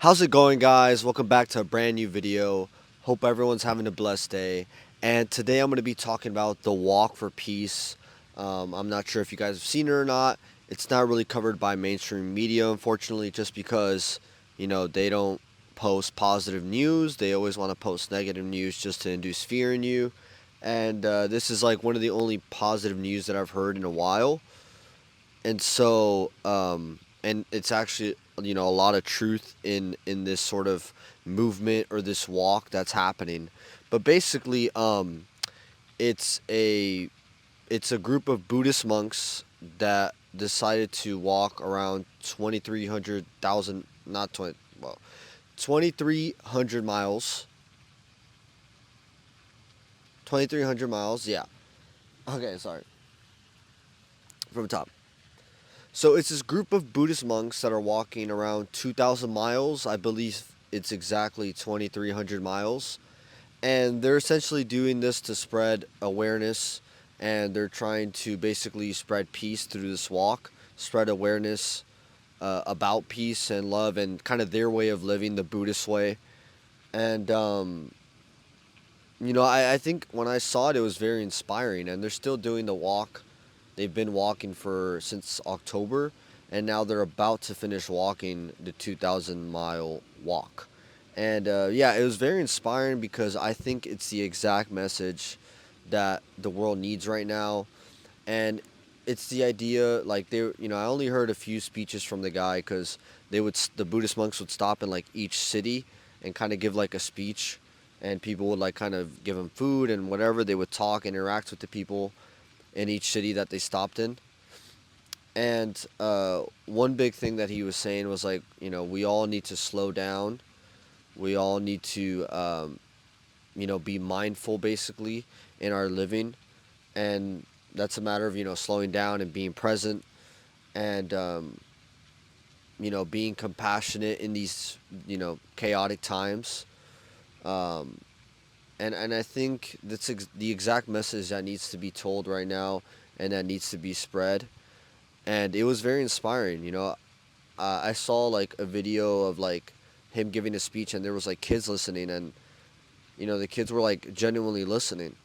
How's it going, guys? Welcome back to a brand new video. Hope everyone's having a blessed day. And today I'm going to be talking about the Walk for Peace. I'm not sure if you guys have seen it or not. It's not really covered by mainstream media, unfortunately, just because, they don't post positive news. They always want to post negative news just to induce fear in you. And this is like one of the only positive news that I've heard in a while. And it's actually a lot of truth in this sort of movement or this walk that's happening. But basically, it's a it's a group of Buddhist monks that decided to walk around 2,300,000, not 20, well, 2,300 miles. 2,300 miles, yeah. Okay, sorry. From the top. So it's this group of Buddhist monks that are walking around 2,000 miles. I believe it's exactly 2,300 miles. And they're essentially doing this to spread awareness, and they're trying to basically spread peace through this walk, spread awareness about peace and love and kind of their way of living, the Buddhist way. And, I think when I saw it, it was very inspiring, and they're still doing the walk. They've been walking for since October, and now they're about to finish walking the 2,000-mile walk. And yeah, it was very inspiring because I think it's the exact message that the world needs right now. And it's the idea, like I only heard a few speeches from the guy because the Buddhist monks would stop in like each city and kind of give like a speech, and people would like kind of give them food and whatever. They would talk, interact with the people in each city that they stopped in. And one big thing that he was saying was like, we all need to slow down. We all need to, be mindful basically in our living. And that's a matter of, slowing down and being present and, being compassionate in these, chaotic times. Um, and I think that's the exact message that needs to be told right now and that needs to be spread. And it was very inspiring. I saw like a video of like him giving a speech, and there was like kids listening, and the kids were like genuinely listening.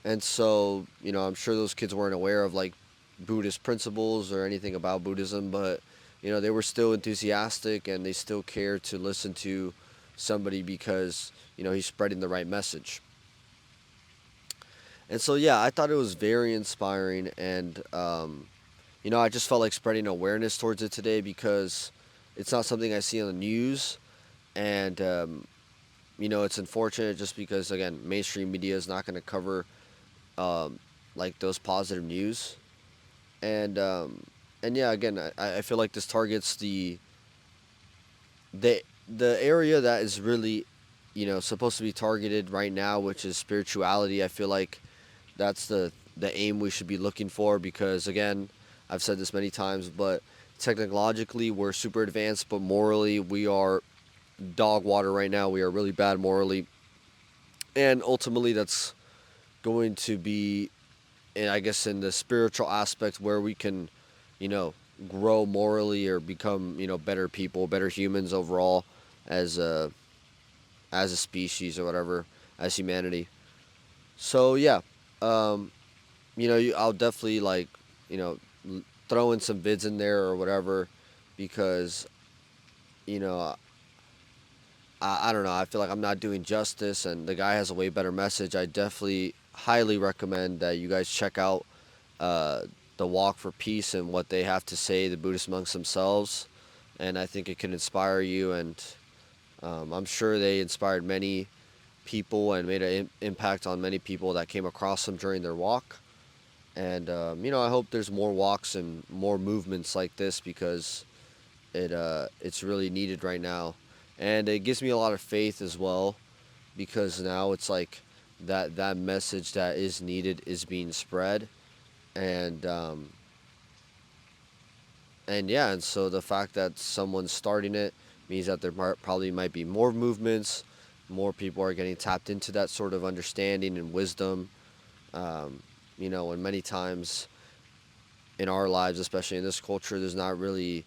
And so I'm sure those kids weren't aware of like Buddhist principles or anything about Buddhism, but they were still enthusiastic and they still cared to listen to somebody because he's spreading the right message. And so yeah, I thought it was very inspiring, and I just felt like spreading awareness towards it today because it's not something I see on the news. And it's unfortunate just because, again, mainstream media is not going to cover um, like those positive news. And yeah, again, I feel like this targets the the area that is really supposed to be targeted right now, which is spirituality. I feel like that's the aim we should be looking for because, again, I've said this many times, but technologically we're super advanced, but morally we are dog water right now. We are really bad morally, and ultimately that's going to be, and I guess in the spiritual aspect where we can, you know, grow morally or become better people, better humans overall as a species or whatever, as humanity. So yeah, um, I'll definitely like you know throw in some vids in there or whatever because you know I don't know. I feel like I'm not doing justice, and the guy has a way better message. I definitely highly recommend that you guys check out uh, the Walk for Peace and what they have to say, the Buddhist monks themselves, and I think it can inspire you. And I'm sure they inspired many people and made an impact on many people that came across them during their walk. And I hope there's more walks and more movements like this because it's really needed right now, and it gives me a lot of faith as well because now it's like that message that is needed is being spread, and yeah, and so the fact that someone's starting it means that there probably might be more movements, more people are getting tapped into that sort of understanding and wisdom, um, and many times in our lives, especially in this culture, there's not really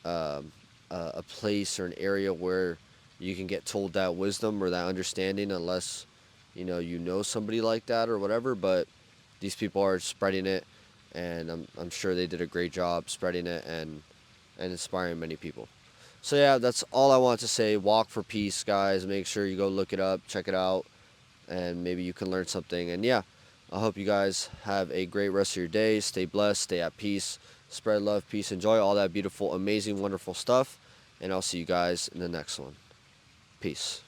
um, a place or an area where you can get told that wisdom or that understanding unless you know somebody like that or whatever. But these people are spreading it, and I'm sure they did a great job spreading it and inspiring many people. So yeah, that's all I want to say. Walk for peace, guys. Make sure you go look it up, check it out, and maybe you can learn something. And yeah, I hope you guys have a great rest of your day. Stay blessed, stay at peace, spread love, peace, enjoy all that beautiful, amazing, wonderful stuff. And I'll see you guys in the next one. Peace.